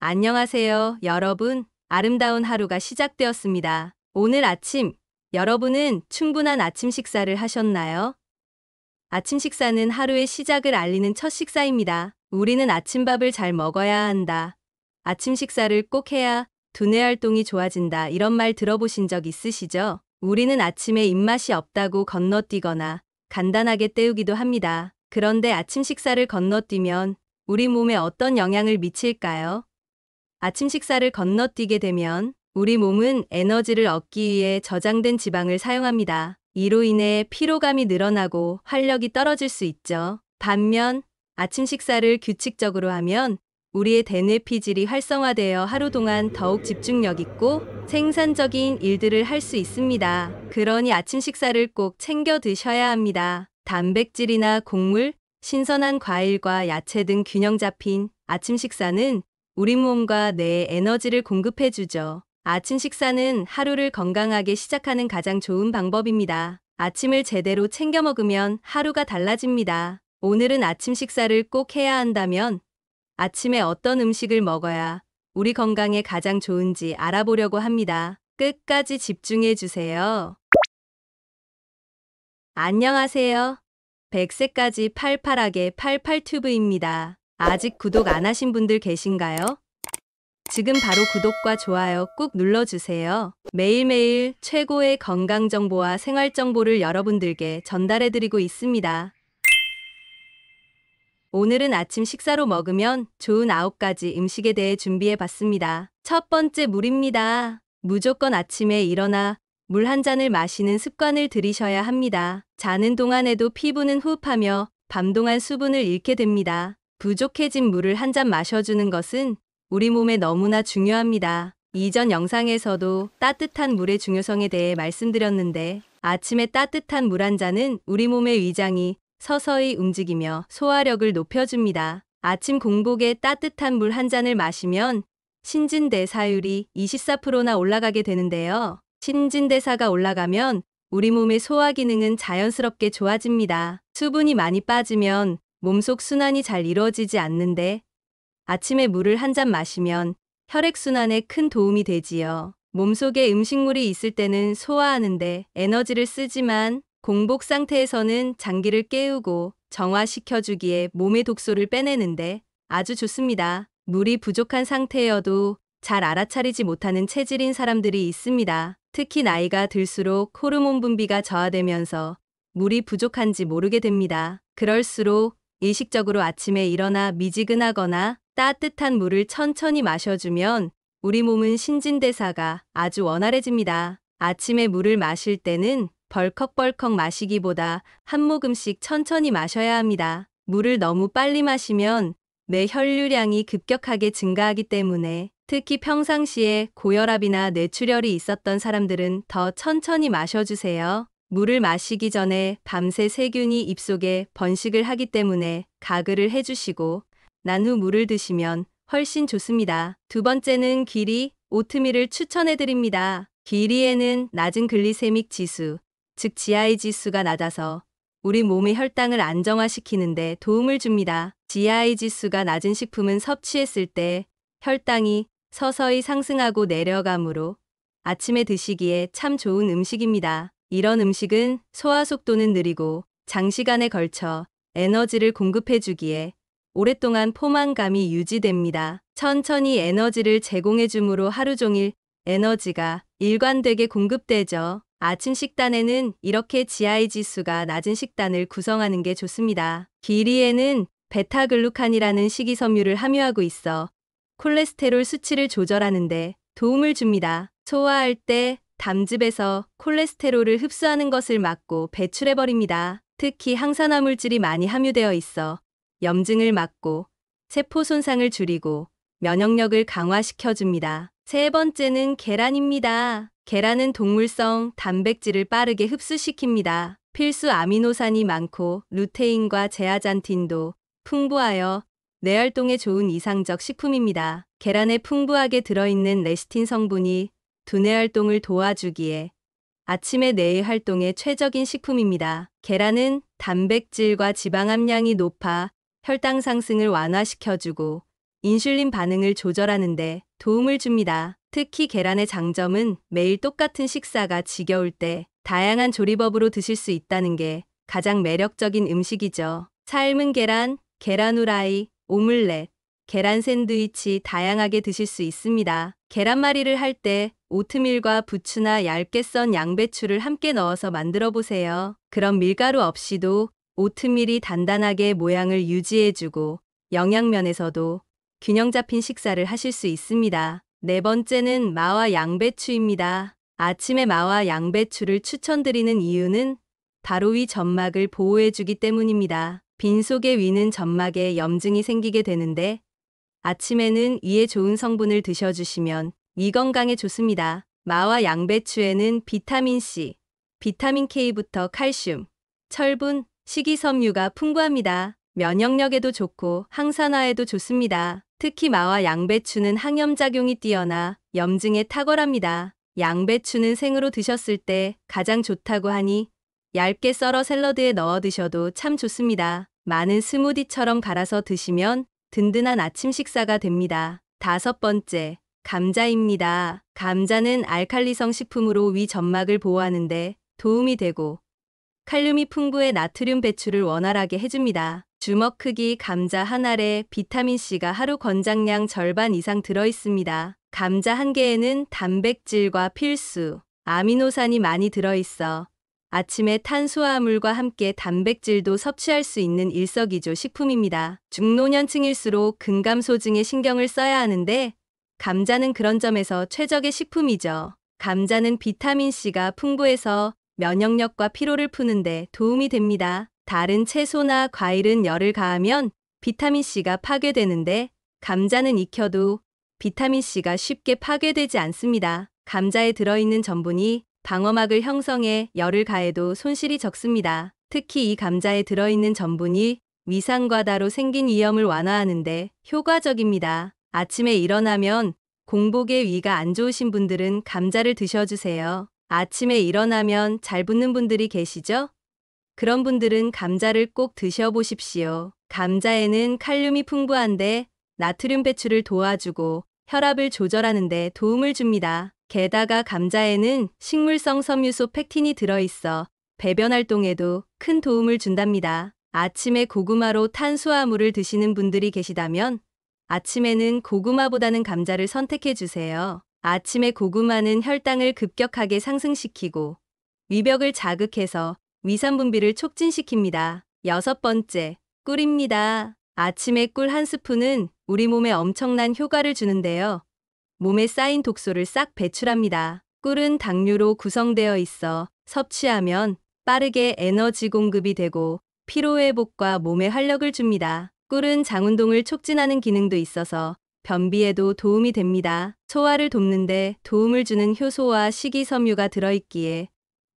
안녕하세요, 여러분. 아름다운 하루가 시작되었습니다. 오늘 아침, 여러분은 충분한 아침 식사를 하셨나요? 아침 식사는 하루의 시작을 알리는 첫 식사입니다. 우리는 아침밥을 잘 먹어야 한다. 아침 식사를 꼭 해야 두뇌 활동이 좋아진다. 이런 말 들어보신 적 있으시죠? 우리는 아침에 입맛이 없다고 건너뛰거나 간단하게 때우기도 합니다. 그런데 아침 식사를 건너뛰면 우리 몸에 어떤 영향을 미칠까요? 아침 식사를 건너뛰게 되면 우리 몸은 에너지를 얻기 위해 저장된 지방을 사용합니다. 이로 인해 피로감이 늘어나고 활력이 떨어질 수 있죠. 반면 아침 식사를 규칙적으로 하면 우리의 대뇌 피질이 활성화되어 하루 동안 더욱 집중력 있고 생산적인 일들을 할 수 있습니다. 그러니 아침 식사를 꼭 챙겨 드셔야 합니다. 단백질이나 곡물, 신선한 과일과 야채 등 균형 잡힌 아침 식사는 우리 몸과 뇌에 에너지를 공급해주죠. 아침 식사는 하루를 건강하게 시작하는 가장 좋은 방법입니다. 아침을 제대로 챙겨 먹으면 하루가 달라집니다. 오늘은 아침 식사를 꼭 해야 한다면 아침에 어떤 음식을 먹어야 우리 건강에 가장 좋은지 알아보려고 합니다. 끝까지 집중해 주세요. 안녕하세요. 100세까지 팔팔하게 팔팔튜브입니다. 아직 구독 안 하신 분들 계신가요? 지금 바로 구독과 좋아요 꾹 눌러주세요. 매일매일 최고의 건강 정보와 생활 정보를 여러분들께 전달해드리고 있습니다. 오늘은 아침 식사로 먹으면 좋은 9가지 음식에 대해 준비해봤습니다. 첫 번째, 물입니다. 무조건 아침에 일어나 물 한 잔을 마시는 습관을 들이셔야 합니다. 자는 동안에도 피부는 호흡하며 밤 동안 수분을 잃게 됩니다. 부족해진 물을 한 잔 마셔주는 것은 우리 몸에 너무나 중요합니다. 이전 영상에서도 따뜻한 물의 중요성에 대해 말씀드렸는데 아침에 따뜻한 물 한 잔은 우리 몸의 위장이 서서히 움직이며 소화력을 높여줍니다. 아침 공복에 따뜻한 물 한 잔을 마시면 신진대사율이 24%나 올라가게 되는데요. 신진대사가 올라가면 우리 몸의 소화 기능은 자연스럽게 좋아집니다. 수분이 많이 빠지면 몸속 순환이 잘 이루어지지 않는데 아침에 물을 한 잔 마시면 혈액순환에 큰 도움이 되지요. 몸속에 음식물이 있을 때는 소화하는데 에너지를 쓰지만 공복 상태에서는 장기를 깨우고 정화시켜주기에 몸의 독소를 빼내는데 아주 좋습니다. 물이 부족한 상태여도 잘 알아차리지 못하는 체질인 사람들이 있습니다. 특히 나이가 들수록 호르몬 분비가 저하되면서 물이 부족한지 모르게 됩니다. 그럴수록 의식적으로 아침에 일어나 미지근하거나 따뜻한 물을 천천히 마셔주면 우리 몸은 신진대사가 아주 원활해집니다. 아침에 물을 마실 때는 벌컥벌컥 마시기보다 한 모금씩 천천히 마셔야 합니다. 물을 너무 빨리 마시면 뇌 혈류량이 급격하게 증가하기 때문에 특히 평상시에 고혈압이나 뇌출혈이 있었던 사람들은 더 천천히 마셔주세요. 물을 마시기 전에 밤새 세균이 입속에 번식을 하기 때문에 가글을 해주시고 난 후 물을 드시면 훨씬 좋습니다. 두 번째는 귀리, 오트밀을 추천해드립니다. 귀리에는 낮은 글리세믹 지수, 즉 GI 지수가 낮아서 우리 몸의 혈당을 안정화시키는 데 도움을 줍니다. GI 지수가 낮은 식품은 섭취했을 때 혈당이 서서히 상승하고 내려가므로 아침에 드시기에 참 좋은 음식입니다. 이런 음식은 소화 속도는 느리고 장시간에 걸쳐 에너지를 공급해주기에 오랫동안 포만감이 유지됩니다. 천천히 에너지를 제공해주므로 하루 종일 에너지가 일관되게 공급되죠. 아침 식단에는 이렇게 GI 지수가 낮은 식단을 구성하는 게 좋습니다. 귀리에는 베타글루칸이라는 식이섬유를 함유하고 있어 콜레스테롤 수치를 조절하는 데 도움을 줍니다. 소화할 때 담즙에서 콜레스테롤을 흡수하는 것을 막고 배출해버립니다. 특히 항산화 물질이 많이 함유되어 있어 염증을 막고 세포 손상을 줄이고 면역력을 강화시켜줍니다. 세 번째는 계란입니다. 계란은 동물성 단백질을 빠르게 흡수시킵니다. 필수 아미노산이 많고 루테인과 제아잔틴도 풍부하여 뇌활동에 좋은 이상적 식품입니다. 계란에 풍부하게 들어있는 레시틴 성분이 두뇌 활동을 도와주기에 아침에 뇌의 활동에 최적인 식품입니다. 계란은 단백질과 지방 함량이 높아 혈당 상승을 완화시켜주고 인슐린 반응을 조절하는데 도움을 줍니다. 특히 계란의 장점은 매일 똑같은 식사가 지겨울 때 다양한 조리법으로 드실 수 있다는 게 가장 매력적인 음식이죠. 삶은 계란, 계란 후라이, 오믈렛, 계란 샌드위치 다양하게 드실 수 있습니다. 계란말이를 할 때 오트밀과 부추나 얇게 썬 양배추를 함께 넣어서 만들어 보세요. 그럼 밀가루 없이도 오트밀이 단단하게 모양을 유지해주고 영양면에서도 균형 잡힌 식사를 하실 수 있습니다. 네 번째는 마와 양배추입니다. 아침에 마와 양배추를 추천드리는 이유는 바로 위 점막을 보호해주기 때문입니다. 빈속의 위는 점막에 염증이 생기게 되는데 아침에는 위에 좋은 성분을 드셔주시면 위 건강에 좋습니다. 마와 양배추에는 비타민C, 비타민 K부터 칼슘, 철분, 식이섬유가 풍부합니다. 면역력에도 좋고 항산화에도 좋습니다. 특히 마와 양배추는 항염작용이 뛰어나 염증에 탁월합니다. 양배추는 생으로 드셨을 때 가장 좋다고 하니 얇게 썰어 샐러드에 넣어 드셔도 참 좋습니다. 마는 스무디처럼 갈아서 드시면 든든한 아침 식사가 됩니다. 다섯 번째, 감자입니다. 감자는 알칼리성 식품으로 위 점막을 보호하는데 도움이 되고 칼륨이 풍부해 나트륨 배출을 원활하게 해줍니다. 주먹 크기 감자 한 알에 비타민C가 하루 권장량 절반 이상 들어있습니다. 감자 한 개에는 단백질과 필수, 아미노산이 많이 들어있어 아침에 탄수화물과 함께 단백질도 섭취할 수 있는 일석이조 식품입니다. 중노년층일수록 근감소증에 신경을 써야 하는데 감자는 그런 점에서 최적의 식품이죠. 감자는 비타민C가 풍부해서 면역력과 피로를 푸는데 도움이 됩니다. 다른 채소나 과일은 열을 가하면 비타민C가 파괴되는데 감자는 익혀도 비타민C가 쉽게 파괴되지 않습니다. 감자에 들어있는 전분이 방어막을 형성해 열을 가해도 손실이 적습니다. 특히 이 감자에 들어있는 전분이 위산과다로 생긴 위염을 완화하는데 효과적입니다. 아침에 일어나면 공복에 위가 안 좋으신 분들은 감자를 드셔주세요. 아침에 일어나면 잘 붓는 분들이 계시죠? 그런 분들은 감자를 꼭 드셔보십시오. 감자에는 칼륨이 풍부한데 나트륨 배출을 도와주고 혈압을 조절하는 데 도움을 줍니다. 게다가 감자에는 식물성 섬유소 팩틴이 들어있어 배변 활동에도 큰 도움을 준답니다. 아침에 고구마로 탄수화물을 드시는 분들이 계시다면 아침에는 고구마보다는 감자를 선택해 주세요. 아침에 고구마는 혈당을 급격하게 상승시키고 위벽을 자극해서 위산 분비를 촉진시킵니다. 여섯 번째, 꿀입니다. 아침에 꿀 한 스푼은 우리 몸에 엄청난 효과를 주는데요. 몸에 쌓인 독소를 싹 배출합니다. 꿀은 당류로 구성되어 있어 섭취하면 빠르게 에너지 공급이 되고 피로회복과 몸에 활력을 줍니다. 꿀은 장운동을 촉진하는 기능도 있어서 변비에도 도움이 됩니다. 소화를 돕는데 도움을 주는 효소와 식이섬유가 들어있기에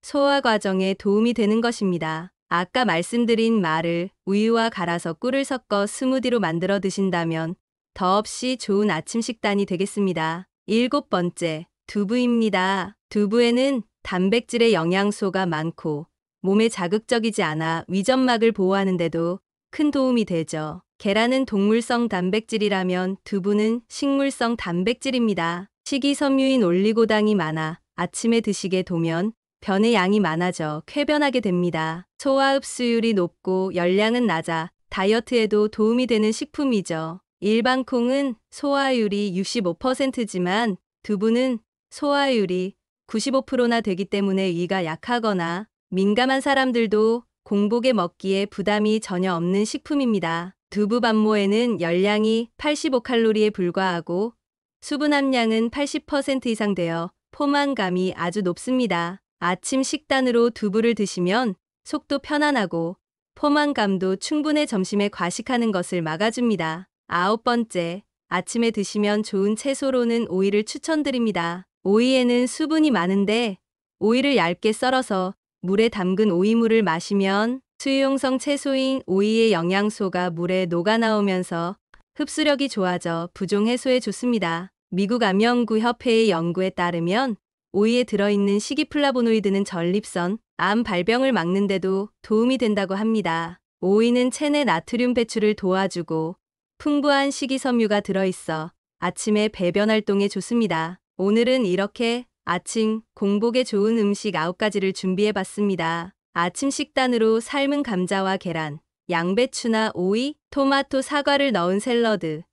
소화 과정에 도움이 되는 것입니다. 아까 말씀드린 마를 우유와 갈아서 꿀을 섞어 스무디로 만들어 드신다면 더없이 좋은 아침 식단이 되겠습니다. 일곱 번째, 두부입니다. 두부에는 단백질의 영양소가 많고 몸에 자극적이지 않아 위점막을 보호하는 데도 큰 도움이 되죠. 계란은 동물성 단백질이라면 두부는 식물성 단백질입니다. 식이섬유인 올리고당이 많아 아침에 드시게 되면 변의 양이 많아져 쾌변하게 됩니다. 소화 흡수율이 높고 열량은 낮아 다이어트에도 도움이 되는 식품이죠. 일반 콩은 소화율이 65%지만 두부는 소화율이 95%나 되기 때문에 위가 약하거나 민감한 사람들도 공복에 먹기에 부담이 전혀 없는 식품입니다. 두부 반모에는 열량이 85칼로리에 불과하고 수분 함량은 80% 이상 되어 포만감이 아주 높습니다. 아침 식단으로 두부를 드시면 속도 편안하고 포만감도 충분해 점심에 과식하는 것을 막아줍니다. 아홉 번째, 아침에 드시면 좋은 채소로는 오이를 추천드립니다. 오이에는 수분이 많은데 오이를 얇게 썰어서 물에 담근 오이물을 마시면 수용성 채소인 오이의 영양소가 물에 녹아나오면서 흡수력이 좋아져 부종 해소에 좋습니다. 미국 암연구 협회의 연구에 따르면 오이에 들어있는 식이플라보노이드는 전립선, 암 발병을 막는 데도 도움이 된다고 합니다. 오이는 체내 나트륨 배출을 도와주고 풍부한 식이섬유가 들어있어 아침에 배변 활동에 좋습니다. 오늘은 이렇게 아침 공복에 좋은 음식 9가지를 준비해봤습니다. 아침 식단으로 삶은 감자와 계란, 양배추나 오이, 토마토, 사과를 넣은 샐러드,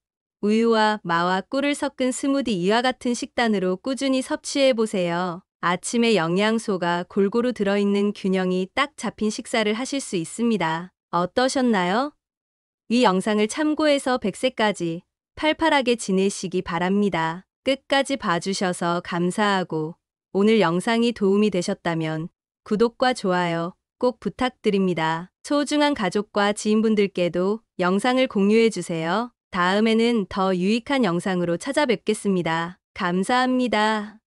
우유와 마와 꿀을 섞은 스무디 이와 같은 식단으로 꾸준히 섭취해보세요. 아침에 영양소가 골고루 들어있는 균형이 딱 잡힌 식사를 하실 수 있습니다. 어떠셨나요? 이 영상을 참고해서 100세까지 팔팔하게 지내시기 바랍니다. 끝까지 봐주셔서 감사하고 오늘 영상이 도움이 되셨다면 구독과 좋아요 꼭 부탁드립니다. 소중한 가족과 지인분들께도 영상을 공유해주세요. 다음에는 더 유익한 영상으로 찾아뵙겠습니다. 감사합니다.